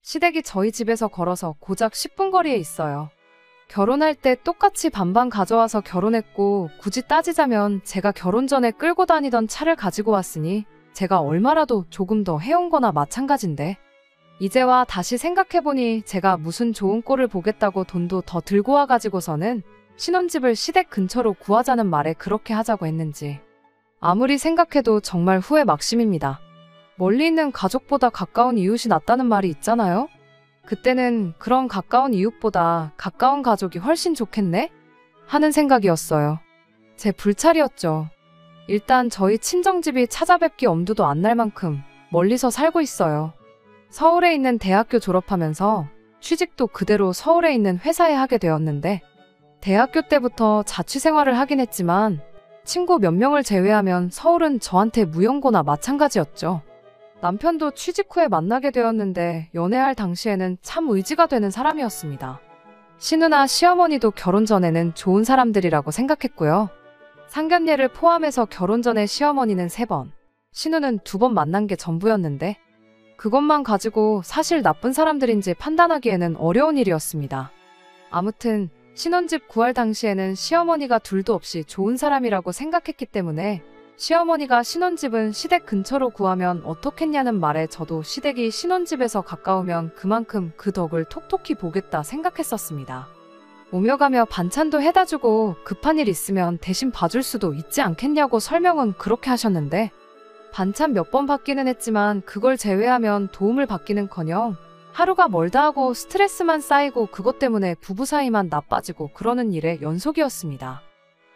시댁이 저희 집에서 걸어서 고작 10분 거리에 있어요. 결혼할 때 똑같이 반반 가져와서 결혼했고, 굳이 따지자면 제가 결혼 전에 끌고 다니던 차를 가지고 왔으니 제가 얼마라도 조금 더 해온 거나 마찬가지인데, 이제와 다시 생각해보니 제가 무슨 좋은 꼴을 보겠다고 돈도 더 들고 와가지고서는 신혼집을 시댁 근처로 구하자는 말에 그렇게 하자고 했는지 아무리 생각해도 정말 후회 막심입니다. 멀리 있는 가족보다 가까운 이웃이 낫다는 말이 있잖아요? 그때는 그런 가까운 이웃보다 가까운 가족이 훨씬 좋겠네? 하는 생각이었어요. 제 불찰이었죠. 일단 저희 친정집이 찾아뵙기 엄두도 안 날 만큼 멀리서 살고 있어요. 서울에 있는 대학교 졸업하면서 취직도 그대로 서울에 있는 회사에 하게 되었는데, 대학교 때부터 자취생활을 하긴 했지만 친구 몇 명을 제외하면 서울은 저한테 무용고나 마찬가지였죠. 남편도 취직 후에 만나게 되었는데 연애할 당시에는 참 의지가 되는 사람이었습니다. 시누나 시어머니도 결혼 전에는 좋은 사람들이라고 생각했고요. 상견례를 포함해서 결혼 전에 시어머니는 3번, 시누는 2번 만난 게 전부였는데, 그것만 가지고 사실 나쁜 사람들인지 판단하기에는 어려운 일이었습니다. 아무튼 신혼집 구할 당시에는 시어머니가 둘도 없이 좋은 사람이라고 생각했기 때문에 시어머니가 신혼집은 시댁 근처로 구하면 어떻겠냐는 말에 저도 시댁이 신혼집에서 가까우면 그만큼 그 덕을 톡톡히 보겠다 생각했었습니다. 오며 가며 반찬도 해다주고 급한 일 있으면 대신 봐줄 수도 있지 않겠냐고 설명은 그렇게 하셨는데, 반찬 몇 번 받기는 했지만 그걸 제외하면 도움을 받기는커녕 하루가 멀다 하고 스트레스만 쌓이고 그것 때문에 부부 사이만 나빠지고 그러는 일의 연속이었습니다.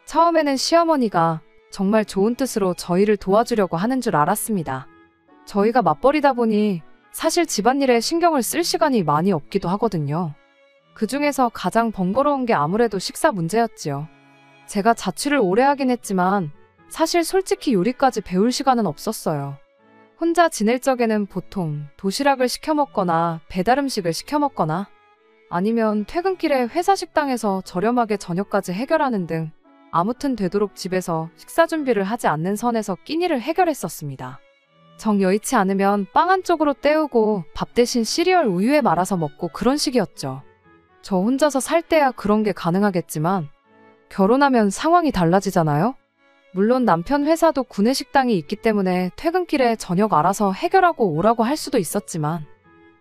처음에는 시어머니가 정말 좋은 뜻으로 저희를 도와주려고 하는 줄 알았습니다. 저희가 맞벌이다 보니 사실 집안일에 신경을 쓸 시간이 많이 없기도 하거든요. 그 중에서 가장 번거로운 게 아무래도 식사 문제였지요. 제가 자취를 오래 하긴 했지만 사실 솔직히 요리까지 배울 시간은 없었어요. 혼자 지낼 적에는 보통 도시락을 시켜 먹거나 배달 음식을 시켜 먹거나 아니면 퇴근길에 회사 식당에서 저렴하게 저녁까지 해결하는 등 아무튼 되도록 집에서 식사 준비를 하지 않는 선에서 끼니를 해결했었습니다. 정 여의치 않으면 빵 한쪽으로 때우고 밥 대신 시리얼 우유에 말아서 먹고 그런 식이었죠. 저 혼자서 살 때야 그런 게 가능하겠지만 결혼하면 상황이 달라지잖아요? 물론 남편 회사도 구내식당이 있기 때문에 퇴근길에 저녁 알아서 해결하고 오라고 할 수도 있었지만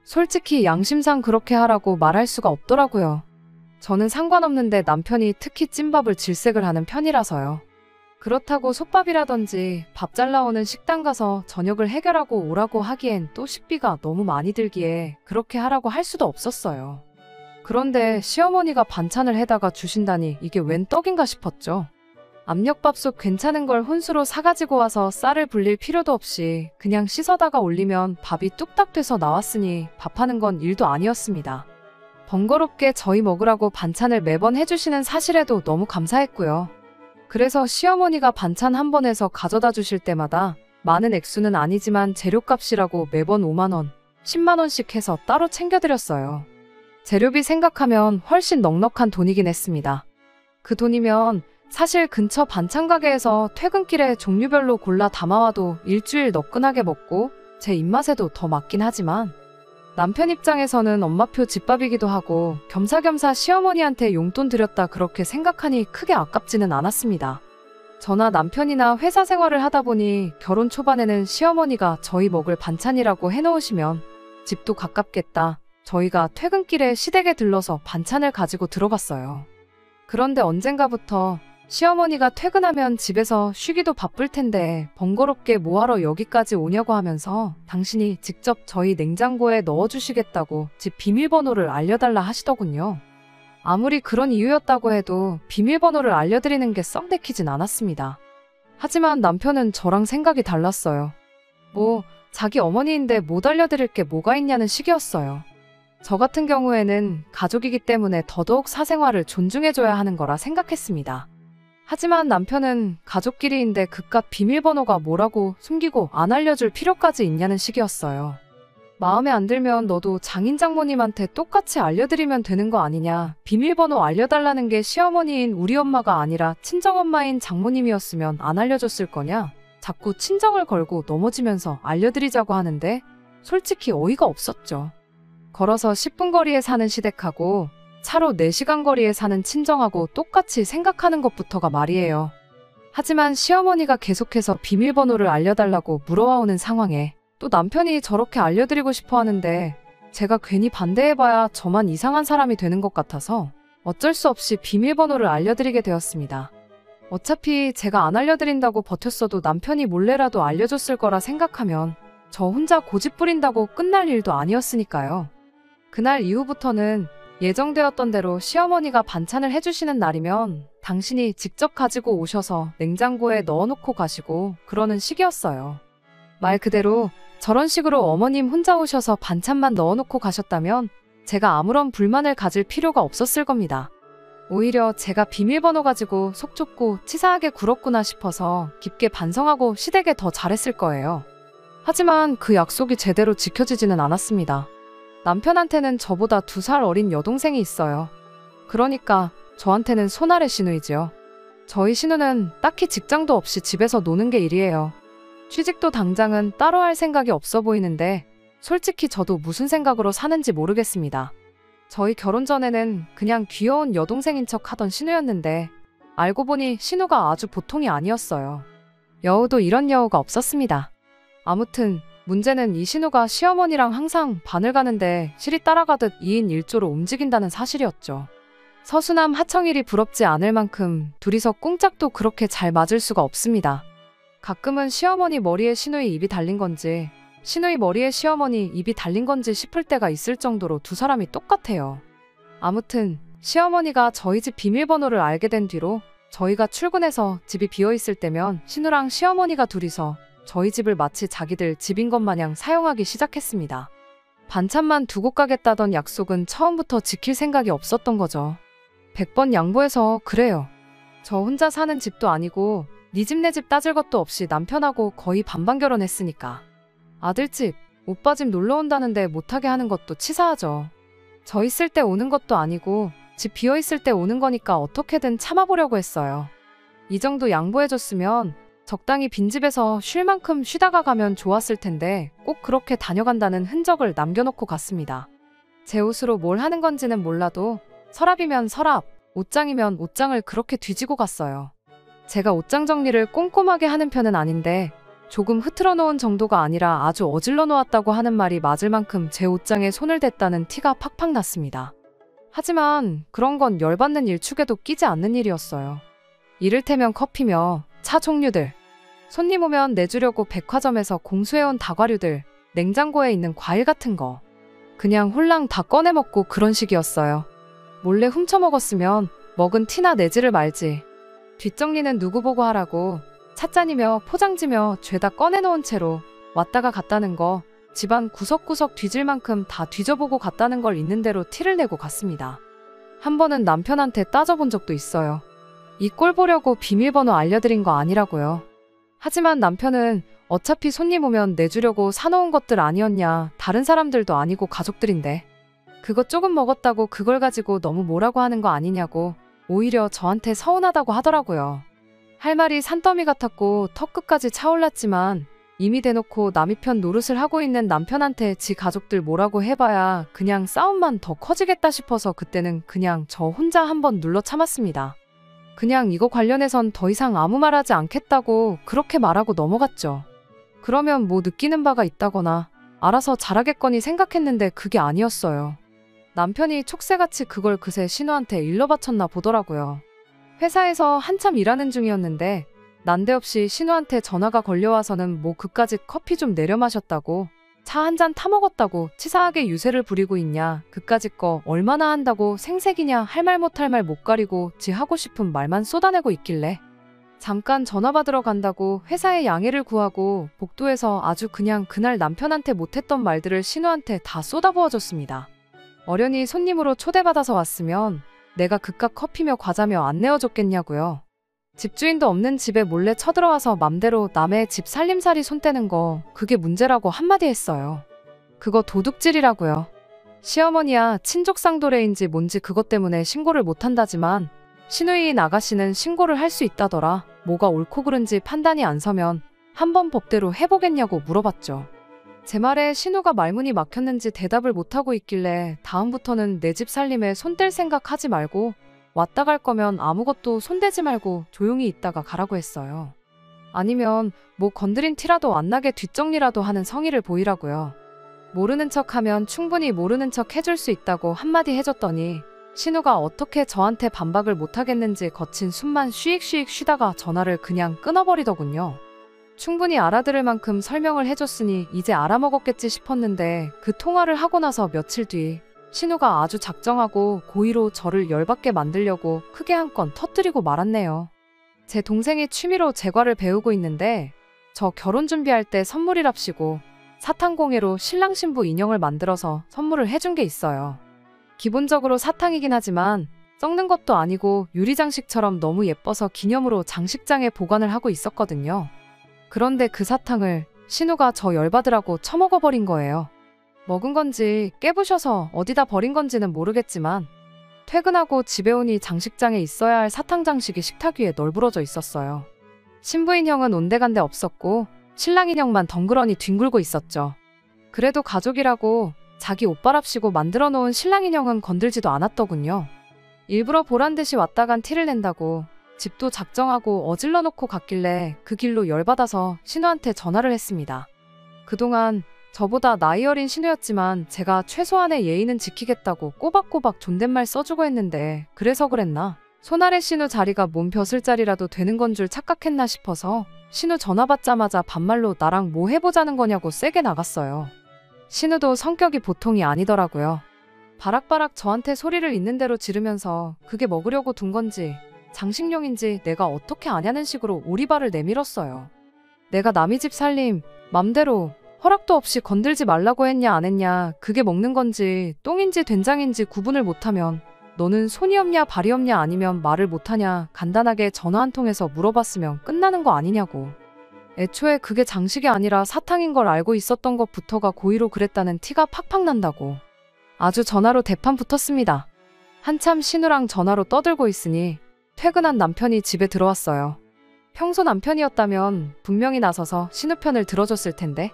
솔직히 양심상 그렇게 하라고 말할 수가 없더라고요. 저는 상관없는데 남편이 특히 찐밥을 질색을 하는 편이라서요. 그렇다고 솥밥이라든지 밥 잘 나오는 식당 가서 저녁을 해결하고 오라고 하기엔 또 식비가 너무 많이 들기에 그렇게 하라고 할 수도 없었어요. 그런데 시어머니가 반찬을 해다가 주신다니 이게 웬 떡인가 싶었죠. 압력밥솥 괜찮은 걸 혼수로 사가지고 와서 쌀을 불릴 필요도 없이 그냥 씻어다가 올리면 밥이 뚝딱 돼서 나왔으니 밥하는 건 일도 아니었습니다. 번거롭게 저희 먹으라고 반찬을 매번 해주시는 사실에도 너무 감사했고요. 그래서 시어머니가 반찬 한 번에서 가져다 주실 때마다 많은 액수는 아니지만 재료값이라고 매번 5만원, 10만원씩 해서 따로 챙겨드렸어요. 재료비 생각하면 훨씬 넉넉한 돈이긴 했습니다. 그 돈이면 사실 근처 반찬 가게에서 퇴근길에 종류별로 골라 담아와도 일주일 너끈하게 먹고 제 입맛에도 더 맞긴 하지만 남편 입장에서는 엄마표 집밥이기도 하고 겸사겸사 시어머니한테 용돈 드렸다 그렇게 생각하니 크게 아깝지는 않았습니다. 저나 남편이나 회사 생활을 하다 보니 결혼 초반에는 시어머니가 저희 먹을 반찬이라고 해놓으시면 집도 가깝겠다. 저희가 퇴근길에 시댁에 들러서 반찬을 가지고 들어갔어요. 그런데 언젠가부터 시어머니가 퇴근하면 집에서 쉬기도 바쁠 텐데 번거롭게 뭐하러 여기까지 오냐고 하면서 당신이 직접 저희 냉장고에 넣어주시겠다고 집 비밀번호를 알려달라 하시더군요. 아무리 그런 이유였다고 해도 비밀번호를 알려드리는 게 썩 내키진 않았습니다. 하지만 남편은 저랑 생각이 달랐어요. 뭐 자기 어머니인데 못 알려드릴 게 뭐가 있냐는 식이었어요. 저 같은 경우에는 가족이기 때문에 더더욱 사생활을 존중해줘야 하는 거라 생각했습니다. 하지만 남편은 가족끼리인데 그깟 비밀번호가 뭐라고 숨기고 안 알려줄 필요까지 있냐는 식이었어요. 마음에 안 들면 너도 장인 장모님한테 똑같이 알려드리면 되는 거 아니냐. 비밀번호 알려달라는 게 시어머니인 우리 엄마가 아니라 친정엄마인 장모님이었으면 안 알려줬을 거냐. 자꾸 친정을 걸고 넘어지면서 알려드리자고 하는데 솔직히 어이가 없었죠. 걸어서 10분 거리에 사는 시댁하고 차로 4시간 거리에 사는 친정하고 똑같이 생각하는 것부터가 말이에요. 하지만 시어머니가 계속해서 비밀번호를 알려달라고 물어와오는 상황에 또 남편이 저렇게 알려드리고 싶어 하는데 제가 괜히 반대해봐야 저만 이상한 사람이 되는 것 같아서 어쩔 수 없이 비밀번호를 알려드리게 되었습니다. 어차피 제가 안 알려드린다고 버텼어도 남편이 몰래라도 알려줬을 거라 생각하면 저 혼자 고집 부린다고 끝날 일도 아니었으니까요. 그날 이후부터는 예정되었던 대로 시어머니가 반찬을 해주시는 날이면 당신이 직접 가지고 오셔서 냉장고에 넣어놓고 가시고 그러는 식이었어요. 말 그대로 저런 식으로 어머님 혼자 오셔서 반찬만 넣어놓고 가셨다면 제가 아무런 불만을 가질 필요가 없었을 겁니다. 오히려 제가 비밀번호 가지고 속 좁고 치사하게 굴었구나 싶어서 깊게 반성하고 시댁에 더 잘했을 거예요. 하지만 그 약속이 제대로 지켜지지는 않았습니다. 남편한테는 저보다 2살 어린 여동생이 있어요. 그러니까 저한테는 손아래 시누이지요. 저희 시누는 딱히 직장도 없이 집에서 노는 게 일이에요. 취직도 당장은 따로 할 생각이 없어 보이는데 솔직히 저도 무슨 생각으로 사는지 모르겠습니다. 저희 결혼 전에는 그냥 귀여운 여동생인 척 하던 시누였는데 알고 보니 시누가 아주 보통이 아니었어요. 여우도 이런 여우가 없었습니다. 아무튼 문제는 이 시누가 시어머니랑 항상 반을 가는데 실이 따라가듯 2인 1조로 움직인다는 사실이었죠. 서수남 하청일이 부럽지 않을 만큼 둘이서 꿍짝도 그렇게 잘 맞을 수가 없습니다. 가끔은 시어머니 머리에 시누이 입이 달린 건지 시누이 머리에 시어머니 입이 달린 건지 싶을 때가 있을 정도로 두 사람이 똑같아요. 아무튼 시어머니가 저희 집 비밀번호를 알게 된 뒤로 저희가 출근해서 집이 비어있을 때면 시누랑 시어머니가 둘이서 저희 집을 마치 자기들 집인 것 마냥 사용하기 시작했습니다. 반찬만 두고 가겠다던 약속은 처음부터 지킬 생각이 없었던 거죠. 100번 양보해서 그래요. 저 혼자 사는 집도 아니고 네 집 내 집 따질 것도 없이 남편하고 거의 반반 결혼했으니까. 아들 집, 오빠 집 놀러 온다는데 못하게 하는 것도 치사하죠. 저 있을 때 오는 것도 아니고 집 비어있을 때 오는 거니까 어떻게든 참아보려고 했어요. 이 정도 양보해줬으면 적당히 빈집에서 쉴 만큼 쉬다가 가면 좋았을 텐데 꼭 그렇게 다녀간다는 흔적을 남겨놓고 갔습니다. 제 옷으로 뭘 하는 건지는 몰라도 서랍이면 서랍, 옷장이면 옷장을 그렇게 뒤지고 갔어요. 제가 옷장 정리를 꼼꼼하게 하는 편은 아닌데 조금 흐트러 놓은 정도가 아니라 아주 어질러 놓았다고 하는 말이 맞을 만큼 제 옷장에 손을 댔다는 티가 팍팍 났습니다. 하지만 그런 건 열받는 일축에도 끼지 않는 일이었어요. 이를테면 커피며 차 종류들, 손님 오면 내주려고 백화점에서 공수해온 다과류들, 냉장고에 있는 과일 같은 거 그냥 홀랑 다 꺼내 먹고 그런 식이었어요. 몰래 훔쳐 먹었으면 먹은 티나 내지를 말지. 뒷정리는 누구 보고 하라고 찻잔이며 포장지며 죄다 꺼내놓은 채로 왔다가 갔다는 거, 집안 구석구석 뒤질 만큼 다 뒤져보고 갔다는 걸 있는 대로 티를 내고 갔습니다. 한 번은 남편한테 따져본 적도 있어요. 이 꼴 보려고 비밀번호 알려드린 거 아니라고요. 하지만 남편은 어차피 손님 오면 내주려고 사놓은 것들 아니었냐, 다른 사람들도 아니고 가족들인데 그거 조금 먹었다고 그걸 가지고 너무 뭐라고 하는 거 아니냐고 오히려 저한테 서운하다고 하더라고요. 할 말이 산더미 같았고 턱끝까지 차올랐지만 이미 대놓고 남이 편 노릇을 하고 있는 남편한테 지 가족들 뭐라고 해봐야 그냥 싸움만 더 커지겠다 싶어서 그때는 그냥 저 혼자 한번 눌러 참았습니다. 그냥 이거 관련해선 더 이상 아무 말하지 않겠다고 그렇게 말하고 넘어갔죠. 그러면 뭐 느끼는 바가 있다거나 알아서 잘하겠거니 생각했는데 그게 아니었어요. 남편이 촉새같이 그걸 그새 신우한테 일러 바쳤나 보더라고요. 회사에서 한참 일하는 중이었는데 난데없이 신우한테 전화가 걸려와서는 뭐 그까짓 커피 좀 내려 마셨다고, 차 한 잔 타먹었다고 치사하게 유세를 부리고 있냐, 그까짓 거 얼마나 한다고 생색이냐, 할 말 못할 말 못 가리고 지 하고 싶은 말만 쏟아내고 있길래 잠깐 전화 받으러 간다고 회사에 양해를 구하고 복도에서 아주 그냥 그날 남편한테 못했던 말들을 신우한테 다 쏟아부어줬습니다. 어련히 손님으로 초대받아서 왔으면 내가 그깟 커피며 과자며 안 내어줬겠냐고요. 집주인도 없는 집에 몰래 쳐들어와서 맘대로 남의 집 살림살이 손대는 거, 그게 문제라고 한마디 했어요. 그거 도둑질이라고요. 시어머니야 친족상도례인지 뭔지 그것 때문에 신고를 못한다지만 시누이인 아가씨는 신고를 할 수 있다더라. 뭐가 옳고 그른지 판단이 안 서면 한번 법대로 해보겠냐고 물어봤죠. 제 말에 신우가 말문이 막혔는지 대답을 못하고 있길래 다음부터는 내 집 살림에 손 댈 생각 하지 말고 왔다 갈 거면 아무것도 손대지 말고 조용히 있다가 가라고 했어요. 아니면 뭐 건드린 티라도 안 나게 뒷정리라도 하는 성의를 보이라고요. 모르는 척하면 충분히 모르는 척 해줄 수 있다고 한마디 해줬더니 신우가 어떻게 저한테 반박을 못하겠는지 거친 숨만 쉬익쉬익 쉬다가 전화를 그냥 끊어버리더군요. 충분히 알아들을 만큼 설명을 해줬으니 이제 알아먹었겠지 싶었는데 그 통화를 하고 나서 며칠 뒤 신우가 아주 작정하고 고의로 저를 열받게 만들려고 크게 한 건 터뜨리고 말았네요. 제 동생이 취미로 제과를 배우고 있는데 저 결혼 준비할 때 선물이랍시고 사탕공예로 신랑 신부 인형을 만들어서 선물을 해준 게 있어요. 기본적으로 사탕이긴 하지만 썩는 것도 아니고 유리장식처럼 너무 예뻐서 기념으로 장식장에 보관을 하고 있었거든요. 그런데 그 사탕을 신우가 저 열받으라고 처먹어버린 거예요. 먹은 건지 깨부셔서 어디다 버린 건지는 모르겠지만 퇴근하고 집에 오니 장식장에 있어야 할 사탕 장식이 식탁 위에 널브러져 있었어요. 신부 인형은 온데간데 없었고 신랑 인형만 덩그러니 뒹굴고 있었죠. 그래도 가족이라고 자기 옷바랍시고 만들어 놓은 신랑 인형은 건들지도 않았더군요. 일부러 보란듯이 왔다 간 티를 낸다고 집도 작정하고 어질러 놓고 갔길래 그 길로 열받아서 신우한테 전화를 했습니다. 그동안 저보다 나이 어린 신우였지만 제가 최소한의 예의는 지키겠다고 꼬박꼬박 존댓말 써주고 했는데 그래서 그랬나? 손아래 신우 자리가 몸 벼슬자리라도 되는 건 줄 착각했나 싶어서 신우 전화 받자마자 반말로 나랑 뭐 해보자는 거냐고 세게 나갔어요. 신우도 성격이 보통이 아니더라고요. 바락바락 저한테 소리를 있는 대로 지르면서 그게 먹으려고 둔 건지 장식용인지 내가 어떻게 아냐는 식으로 오리발을 내밀었어요. 내가 남의 집 살림 맘대로 허락도 없이 건들지 말라고 했냐 안 했냐 그게 먹는 건지 똥인지 된장인지 구분을 못하면 너는 손이 없냐 발이 없냐 아니면 말을 못하냐 간단하게 전화 한 통해서 물어봤으면 끝나는 거 아니냐고. 애초에 그게 장식이 아니라 사탕인 걸 알고 있었던 것부터가 고의로 그랬다는 티가 팍팍 난다고. 아주 전화로 대판 붙었습니다. 한참 신우랑 전화로 떠들고 있으니 퇴근한 남편이 집에 들어왔어요. 평소 남편이었다면 분명히 나서서 신우 편을 들어줬을 텐데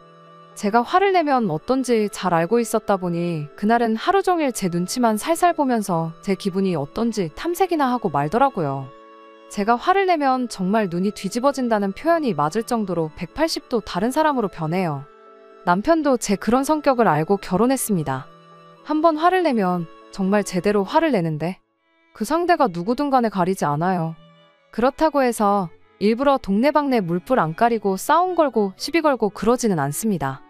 제가 화를 내면 어떤지 잘 알고 있었다 보니 그날은 하루 종일 제 눈치만 살살 보면서 제 기분이 어떤지 탐색이나 하고 말더라고요. 제가 화를 내면 정말 눈이 뒤집어진다는 표현이 맞을 정도로 180도 다른 사람으로 변해요. 남편도 제 그런 성격을 알고 결혼했습니다. 한번 화를 내면 정말 제대로 화를 내는데 그 상대가 누구든 간에 가리지 않아요. 그렇다고 해서 일부러 동네방네 물불 안 가리고 싸움 걸고 시비 걸고 그러지는 않습니다.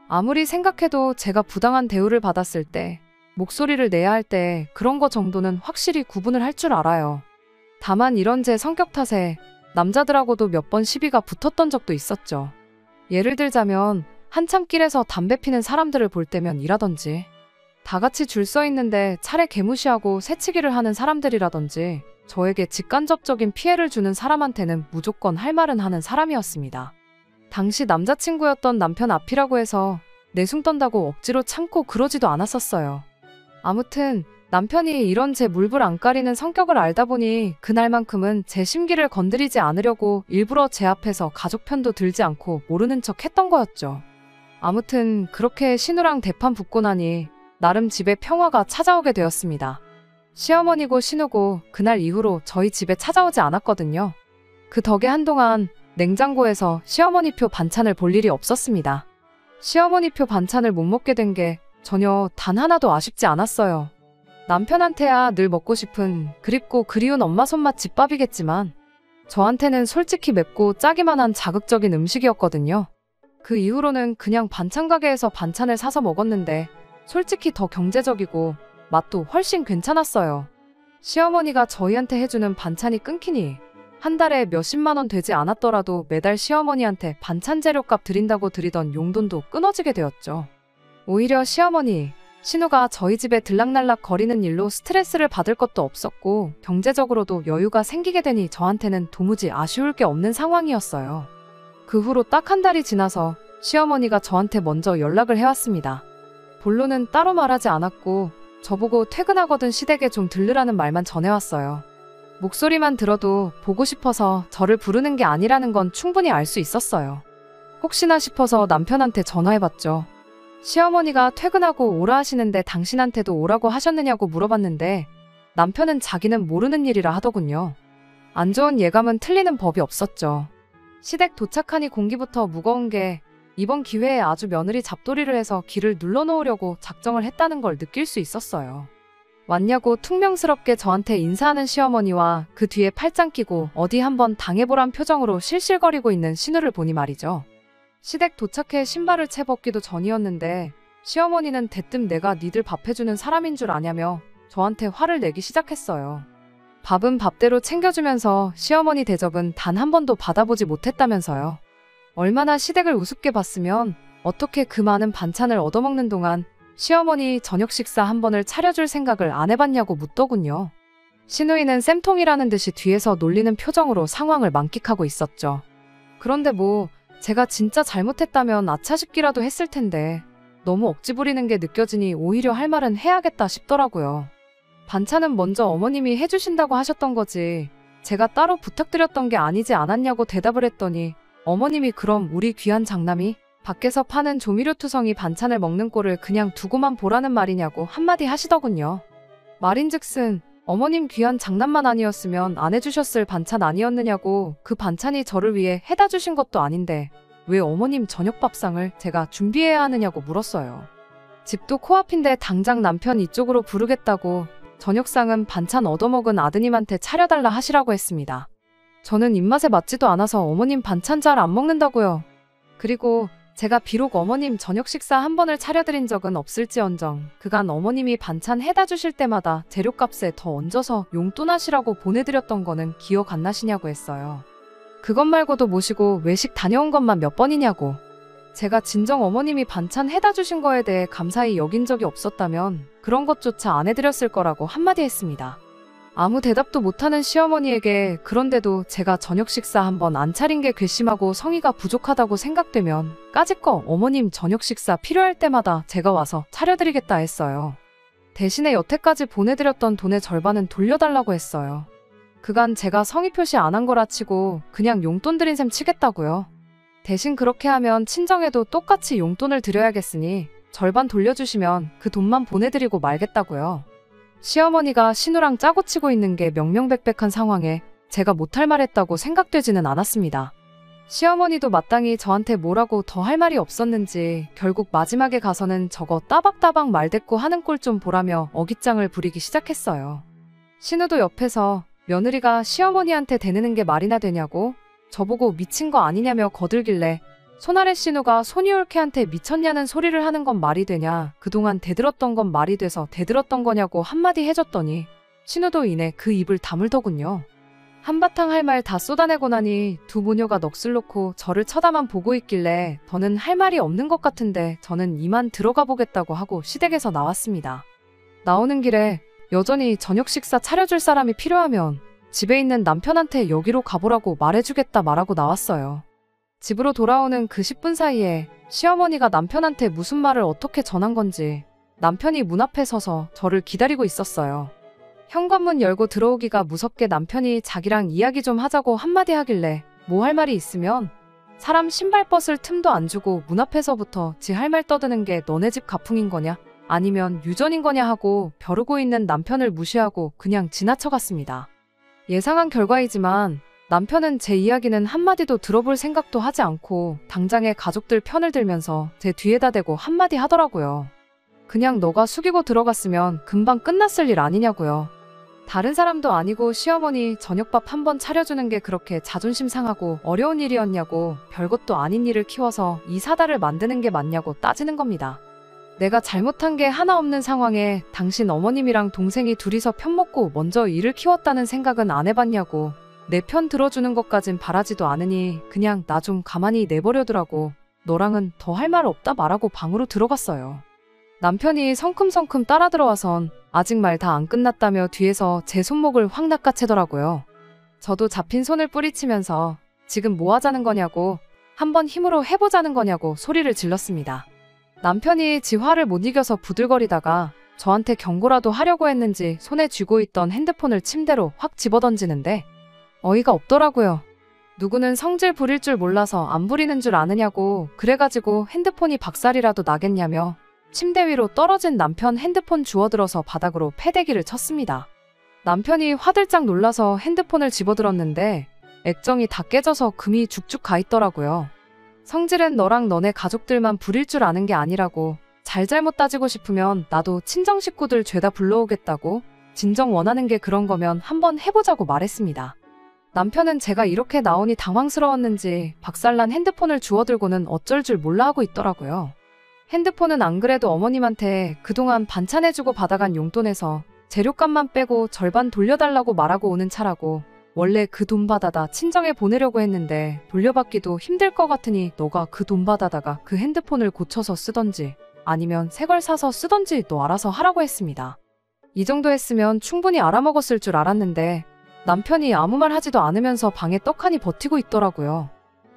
아무리 생각해도 제가 부당한 대우를 받았을 때 목소리를 내야 할 때 그런 거 정도는 확실히 구분을 할 줄 알아요. 다만 이런 제 성격 탓에 남자들하고도 몇 번 시비가 붙었던 적도 있었죠. 예를 들자면 한참 길에서 담배 피는 사람들을 볼 때면 이라든지 다 같이 줄 서 있는데 차례 개무시하고 새치기를 하는 사람들이라든지 저에게 직간접적인 피해를 주는 사람한테는 무조건 할 말은 하는 사람이었습니다. 당시 남자친구였던 남편 앞이라고 해서 내숭 떤다고 억지로 참고 그러지도 않았었어요. 아무튼 남편이 이런 제 물불 안 가리는 성격을 알다 보니 그날만큼은 제 심기를 건드리지 않으려고 일부러 제 앞에서 가족 편도 들지 않고 모르는 척 했던 거였죠. 아무튼 그렇게 신우랑 대판 붙고 나니 나름 집에 평화가 찾아오게 되었습니다. 시어머니고 신우고 그날 이후로 저희 집에 찾아오지 않았거든요. 그 덕에 한동안 냉장고에서 시어머니표 반찬을 볼 일이 없었습니다. 시어머니표 반찬을 못 먹게 된 게 전혀 단 하나도 아쉽지 않았어요. 남편한테야 늘 먹고 싶은 그립고 그리운 엄마 손맛 집밥이겠지만 저한테는 솔직히 맵고 짜기만 한 자극적인 음식이었거든요. 그 이후로는 그냥 반찬 가게에서 반찬을 사서 먹었는데 솔직히 더 경제적이고 맛도 훨씬 괜찮았어요. 시어머니가 저희한테 해주는 반찬이 끊기니 한 달에 몇십만 원 되지 않았더라도 매달 시어머니한테 반찬 재료값 드린다고 드리던 용돈도 끊어지게 되었죠. 오히려 시어머니, 신우가 저희 집에 들락날락 거리는 일로 스트레스를 받을 것도 없었고 경제적으로도 여유가 생기게 되니 저한테는 도무지 아쉬울 게 없는 상황이었어요. 그 후로 딱 한 달이 지나서 시어머니가 저한테 먼저 연락을 해왔습니다. 본론은 따로 말하지 않았고 저보고 퇴근하거든 시댁에 좀 들르라는 말만 전해왔어요. 목소리만 들어도 보고 싶어서 저를 부르는 게 아니라는 건 충분히 알 수 있었어요. 혹시나 싶어서 남편한테 전화해봤죠. 시어머니가 퇴근하고 오라 하시는데 당신한테도 오라고 하셨느냐고 물어봤는데 남편은 자기는 모르는 일이라 하더군요. 안 좋은 예감은 틀리는 법이 없었죠. 시댁 도착하니 공기부터 무거운 게 이번 기회에 아주 며느리 잡돌이를 해서 기를 눌러놓으려고 작정을 했다는 걸 느낄 수 있었어요. 왔냐고 퉁명스럽게 저한테 인사하는 시어머니와 그 뒤에 팔짱 끼고 어디 한번 당해보란 표정으로 실실거리고 있는 신우를 보니 말이죠. 시댁 도착해 신발을 채 벗기도 전이었는데 시어머니는 대뜸 내가 니들 밥 해주는 사람인 줄 아냐며 저한테 화를 내기 시작했어요. 밥은 밥대로 챙겨주면서 시어머니 대접은 단 한 번도 받아보지 못했다면서요. 얼마나 시댁을 우습게 봤으면 어떻게 그 많은 반찬을 얻어먹는 동안 시어머니 저녁 식사 한 번을 차려줄 생각을 안 해봤냐고 묻더군요. 시누이는 쌤통이라는 듯이 뒤에서 놀리는 표정으로 상황을 만끽하고 있었죠. 그런데 뭐 제가 진짜 잘못했다면 아차 싶기라도 했을 텐데 너무 억지 부리는 게 느껴지니 오히려 할 말은 해야겠다 싶더라고요. 반찬은 먼저 어머님이 해주신다고 하셨던 거지 제가 따로 부탁드렸던 게 아니지 않았냐고 대답을 했더니 어머님이 그럼 우리 귀한 장남이 밖에서 파는 조미료투성이 반찬을 먹는 꼴을 그냥 두고만 보라는 말이냐고 한마디 하시더군요. 말인즉슨 어머님 귀한 장남만 아니었으면 안 해주셨을 반찬 아니었느냐고 그 반찬이 저를 위해 해다 주신 것도 아닌데 왜 어머님 저녁 밥상을 제가 준비해야 하느냐고 물었어요. 집도 코앞인데 당장 남편 이쪽으로 부르겠다고 저녁상은 반찬 얻어먹은 아드님한테 차려달라 하시라고 했습니다. 저는 입맛에 맞지도 않아서 어머님 반찬 잘 안 먹는다고요. 그리고 제가 비록 어머님 저녁 식사 한 번을 차려드린 적은 없을지언정 그간 어머님이 반찬 해다 주실 때마다 재료값에 더 얹어서 용돈하시라고 보내드렸던 거는 기억 안 나시냐고 했어요. 그것 말고도 모시고 외식 다녀온 것만 몇 번이냐고. 제가 진정 어머님이 반찬 해다 주신 거에 대해 감사히 여긴 적이 없었다면 그런 것조차 안 해드렸을 거라고 한마디 했습니다. 아무 대답도 못하는 시어머니에게 그런데도 제가 저녁 식사 한 번 안 차린 게 괘씸하고 성의가 부족하다고 생각되면 까짓거 어머님 저녁 식사 필요할 때마다 제가 와서 차려드리겠다 했어요. 대신에 여태까지 보내드렸던 돈의 절반은 돌려달라고 했어요. 그간 제가 성의 표시 안 한 거라 치고 그냥 용돈 드린 셈 치겠다고요. 대신 그렇게 하면 친정에도 똑같이 용돈을 드려야겠으니 절반 돌려주시면 그 돈만 보내드리고 말겠다고요. 시어머니가 신우랑 짜고 치고 있는 게 명명백백한 상황에 제가 못할 말 했다고 생각되지는 않았습니다. 시어머니도 마땅히 저한테 뭐라고 더 할 말이 없었는지 결국 마지막에 가서는 저거 따박따박 말대꾸 하는 꼴 좀 보라며 어깃장을 부리기 시작했어요. 신우도 옆에서 며느리가 시어머니한테 대느는 게 말이나 되냐고 저보고 미친 거 아니냐며 거들길래 손아래 신우가 손이올케한테 미쳤냐는 소리를 하는 건 말이 되냐 그동안 대들었던 건 말이 돼서 대들었던 거냐고 한마디 해줬더니 신우도 이내 그 입을 다물더군요. 한바탕 할 말 다 쏟아내고 나니 두 모녀가 넋을 놓고 저를 쳐다만 보고 있길래 더는 할 말이 없는 것 같은데 저는 이만 들어가 보겠다고 하고 시댁에서 나왔습니다. 나오는 길에 여전히 저녁 식사 차려줄 사람이 필요하면 집에 있는 남편한테 여기로 가보라고 말해주겠다 말하고 나왔어요. 집으로 돌아오는 그 10분 사이에 시어머니가 남편한테 무슨 말을 어떻게 전한 건지 남편이 문 앞에 서서 저를 기다리고 있었어요. 현관문 열고 들어오기가 무섭게 남편이 자기랑 이야기 좀 하자고 한마디 하길래 뭐 할 말이 있으면 사람 신발 벗을 틈도 안 주고 문 앞에서부터 지 할 말 떠드는 게 너네 집 가풍인 거냐 아니면 유전인 거냐 하고 벼르고 있는 남편을 무시하고 그냥 지나쳐갔습니다. 예상한 결과이지만 남편은 제 이야기는 한마디도 들어볼 생각도 하지 않고 당장에 가족들 편을 들면서 제 뒤에다 대고 한마디 하더라고요. 그냥 너가 숙이고 들어갔으면 금방 끝났을 일 아니냐고요. 다른 사람도 아니고 시어머니 저녁밥 한 번 차려주는 게 그렇게 자존심 상하고 어려운 일이었냐고 별것도 아닌 일을 키워서 이 사달을 만드는 게 맞냐고 따지는 겁니다. 내가 잘못한 게 하나 없는 상황에 당신 어머님이랑 동생이 둘이서 편먹고 먼저 일을 키웠다는 생각은 안 해봤냐고 내 편 들어주는 것까진 바라지도 않으니 그냥 나 좀 가만히 내버려두라고 너랑은 더 할 말 없다 말하고 방으로 들어갔어요. 남편이 성큼성큼 따라 들어와선 아직 말 다 안 끝났다며 뒤에서 제 손목을 확 낚아채더라고요. 저도 잡힌 손을 뿌리치면서 지금 뭐 하자는 거냐고 한번 힘으로 해보자는 거냐고 소리를 질렀습니다. 남편이 지 화를 못 이겨서 부들거리다가 저한테 경고라도 하려고 했는지 손에 쥐고 있던 핸드폰을 침대로 확 집어던지는데 어이가 없더라고요. 누구는 성질 부릴 줄 몰라서 안 부리는 줄 아느냐고 그래가지고 핸드폰이 박살이라도 나겠냐며 침대 위로 떨어진 남편 핸드폰 주워들어서 바닥으로 패대기를 쳤습니다. 남편이 화들짝 놀라서 핸드폰을 집어들었는데 액정이 다 깨져서 금이 죽죽 가 있더라고요. 성질은 너랑 너네 가족들만 부릴 줄 아는 게 아니라고, 잘잘못 따지고 싶으면 나도 친정 식구들 죄다 불러오겠다고, 진정 원하는 게 그런 거면 한번 해보자고 말했습니다. 남편은 제가 이렇게 나오니 당황스러웠는지 박살난 핸드폰을 주워들고는 어쩔 줄 몰라 하고 있더라고요. 핸드폰은 안 그래도 어머님한테 그동안 반찬해주고 받아간 용돈에서 재료값만 빼고 절반 돌려달라고 말하고 오는 차라고, 원래 그 돈 받아다 친정에 보내려고 했는데 돌려받기도 힘들 것 같으니 너가 그 돈 받아다가 그 핸드폰을 고쳐서 쓰던지 아니면 새 걸 사서 쓰던지 너 알아서 하라고 했습니다. 이 정도 했으면 충분히 알아먹었을 줄 알았는데 남편이 아무 말 하지도 않으면서 방에 떡하니 버티고 있더라고요.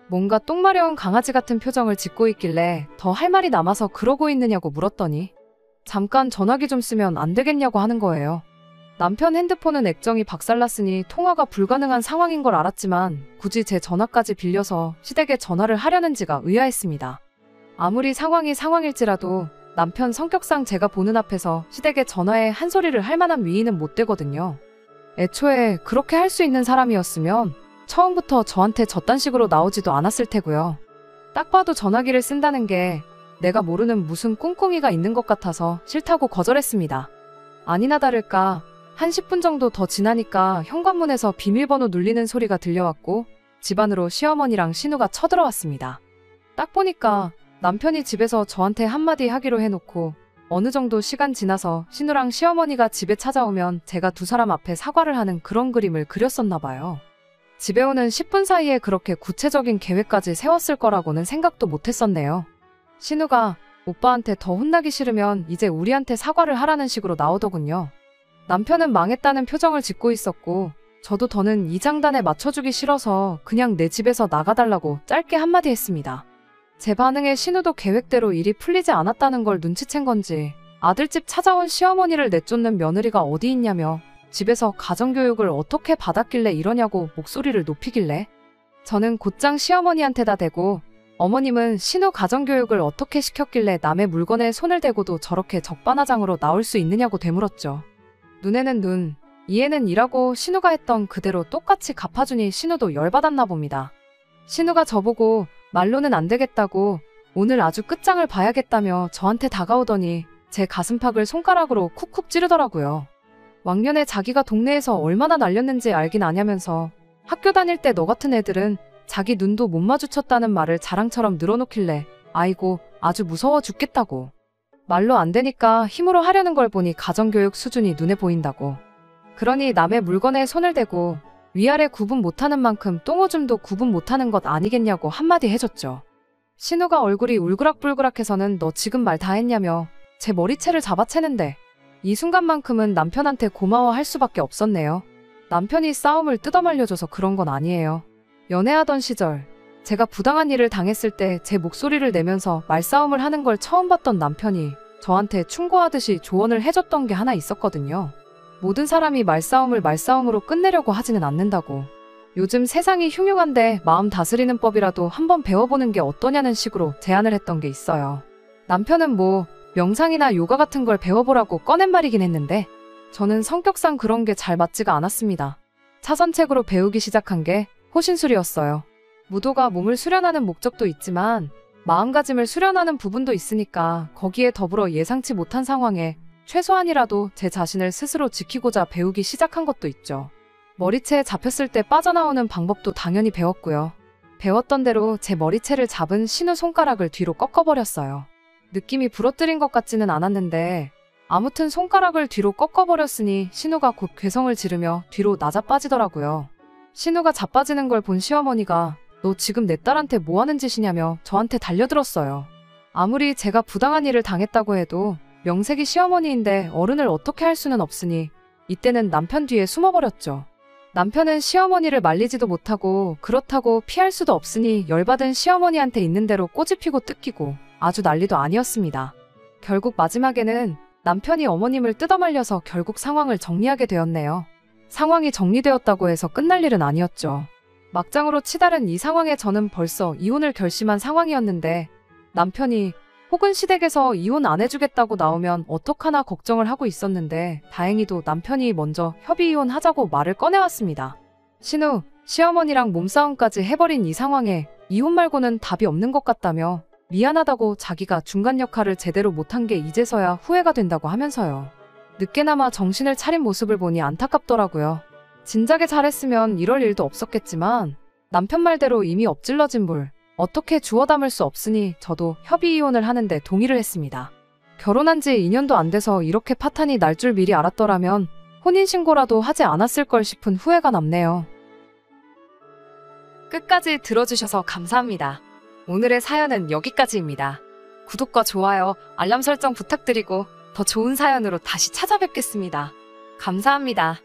뭔가 똥마려운 강아지 같은 표정을 짓고 있길래 더 할 말이 남아서 그러고 있느냐고 물었더니 잠깐 전화기 좀 쓰면 안 되겠냐고 하는 거예요. 남편 핸드폰은 액정이 박살났으니 통화가 불가능한 상황인 걸 알았지만 굳이 제 전화까지 빌려서 시댁에 전화를 하려는지가 의아했습니다. 아무리 상황이 상황일지라도 남편 성격상 제가 보는 앞에서 시댁에 전화해 한 소리를 할 만한 위인은 못 되거든요. 애초에 그렇게 할 수 있는 사람이었으면 처음부터 저한테 저딴 식으로 나오지도 않았을 테고요. 딱 봐도 전화기를 쓴다는 게 내가 모르는 무슨 꿍꿍이가 있는 것 같아서 싫다고 거절했습니다. 아니나 다를까 한 10분 정도 더 지나니까 현관문에서 비밀번호 눌리는 소리가 들려왔고 집 안으로 시어머니랑 신우가 쳐들어왔습니다. 딱 보니까 남편이 집에서 저한테 한마디 하기로 해놓고 어느 정도 시간 지나서 신우랑 시어머니가 집에 찾아오면 제가 두 사람 앞에 사과를 하는 그런 그림을 그렸었나 봐요. 집에 오는 10분 사이에 그렇게 구체적인 계획까지 세웠을 거라고는 생각도 못했었네요. 신우가 오빠한테 더 혼나기 싫으면 이제 우리한테 사과를 하라는 식으로 나오더군요. 남편은 망했다는 표정을 짓고 있었고 저도 더는 이 장단에 맞춰주기 싫어서 그냥 내 집에서 나가달라고 짧게 한마디 했습니다. 제 반응에 신우도 계획대로 일이 풀리지 않았다는 걸 눈치챈 건지 아들집 찾아온 시어머니를 내쫓는 며느리가 어디 있냐며 집에서 가정교육을 어떻게 받았길래 이러냐고 목소리를 높이길래 저는 곧장 시어머니한테다 대고 어머님은 신우 가정교육을 어떻게 시켰길래 남의 물건에 손을 대고도 저렇게 적반하장으로 나올 수 있느냐고 되물었죠. 눈에는 눈, 이에는 이라고 신우가 했던 그대로 똑같이 갚아주니 신우도 열받았나 봅니다. 신우가 저보고 말로는 안 되겠다고 오늘 아주 끝장을 봐야겠다며 저한테 다가오더니 제 가슴팍을 손가락으로 쿡쿡 찌르더라고요. 왕년에 자기가 동네에서 얼마나 날렸는지 알긴 아냐면서 학교 다닐 때 너 같은 애들은 자기 눈도 못 마주쳤다는 말을 자랑처럼 늘어놓길래 아이고 아주 무서워 죽겠다고. 말로 안 되니까 힘으로 하려는 걸 보니 가정교육 수준이 눈에 보인다고. 그러니 남의 물건에 손을 대고 위아래 구분 못하는 만큼 똥오줌도 구분 못하는 것 아니겠냐고 한마디 해줬죠. 신우가 얼굴이 울그락불그락해서는 너 지금 말 다 했냐며 제 머리채를 잡아채는데 이 순간만큼은 남편한테 고마워할 수밖에 없었네요. 남편이 싸움을 뜯어말려줘서 그런 건 아니에요. 연애하던 시절 제가 부당한 일을 당했을 때 제 목소리를 내면서 말싸움을 하는 걸 처음 봤던 남편이 저한테 충고하듯이 조언을 해줬던 게 하나 있었거든요. 모든 사람이 말싸움을 말싸움으로 끝내려고 하지는 않는다고. 요즘 세상이 흉흉한데 마음 다스리는 법이라도 한번 배워보는 게 어떠냐는 식으로 제안을 했던 게 있어요. 남편은 뭐 명상이나 요가 같은 걸 배워보라고 꺼낸 말이긴 했는데 저는 성격상 그런 게 잘 맞지가 않았습니다. 차선책으로 배우기 시작한 게 호신술이었어요. 무도가 몸을 수련하는 목적도 있지만 마음가짐을 수련하는 부분도 있으니까 거기에 더불어 예상치 못한 상황에 최소한이라도 제 자신을 스스로 지키고자 배우기 시작한 것도 있죠. 머리채에 잡혔을 때 빠져나오는 방법도 당연히 배웠고요. 배웠던 대로 제 머리채를 잡은 신우 손가락을 뒤로 꺾어버렸어요. 느낌이 부러뜨린 것 같지는 않았는데 아무튼 손가락을 뒤로 꺾어버렸으니 신우가 곧 괴성을 지르며 뒤로 나자빠지더라고요. 신우가 자빠지는 걸 본 시어머니가 너 지금 내 딸한테 뭐 하는 짓이냐며 저한테 달려들었어요. 아무리 제가 부당한 일을 당했다고 해도 명색이 시어머니인데 어른을 어떻게 할 수는 없으니 이때는 남편 뒤에 숨어버렸죠. 남편은 시어머니를 말리지도 못하고 그렇다고 피할 수도 없으니 열받은 시어머니한테 있는 대로 꼬집히고 뜯기고 아주 난리도 아니었습니다. 결국 마지막에는 남편이 어머님을 뜯어말려서 결국 상황을 정리하게 되었네요. 상황이 정리되었다고 해서 끝날 일은 아니었죠. 막장으로 치달은 이 상황에 저는 벌써 이혼을 결심한 상황이었는데 남편이 혹은 시댁에서 이혼 안 해주겠다고 나오면 어떡하나 걱정을 하고 있었는데 다행히도 남편이 먼저 협의 이혼하자고 말을 꺼내왔습니다. 신우, 시어머니랑 몸싸움까지 해버린 이 상황에 이혼 말고는 답이 없는 것 같다며 미안하다고 자기가 중간 역할을 제대로 못한 게 이제서야 후회가 된다고 하면서요. 늦게나마 정신을 차린 모습을 보니 안타깝더라고요. 진작에 잘했으면 이럴 일도 없었겠지만 남편 말대로 이미 엎질러진 물 어떻게 주워 담을 수 없으니 저도 협의 이혼을 하는데 동의를 했습니다. 결혼한 지 2년도 안 돼서 이렇게 파탄이 날 줄 미리 알았더라면 혼인신고라도 하지 않았을 걸 싶은 후회가 남네요. 끝까지 들어주셔서 감사합니다. 오늘의 사연은 여기까지입니다. 구독과 좋아요, 알람 설정 부탁드리고 더 좋은 사연으로 다시 찾아뵙겠습니다. 감사합니다.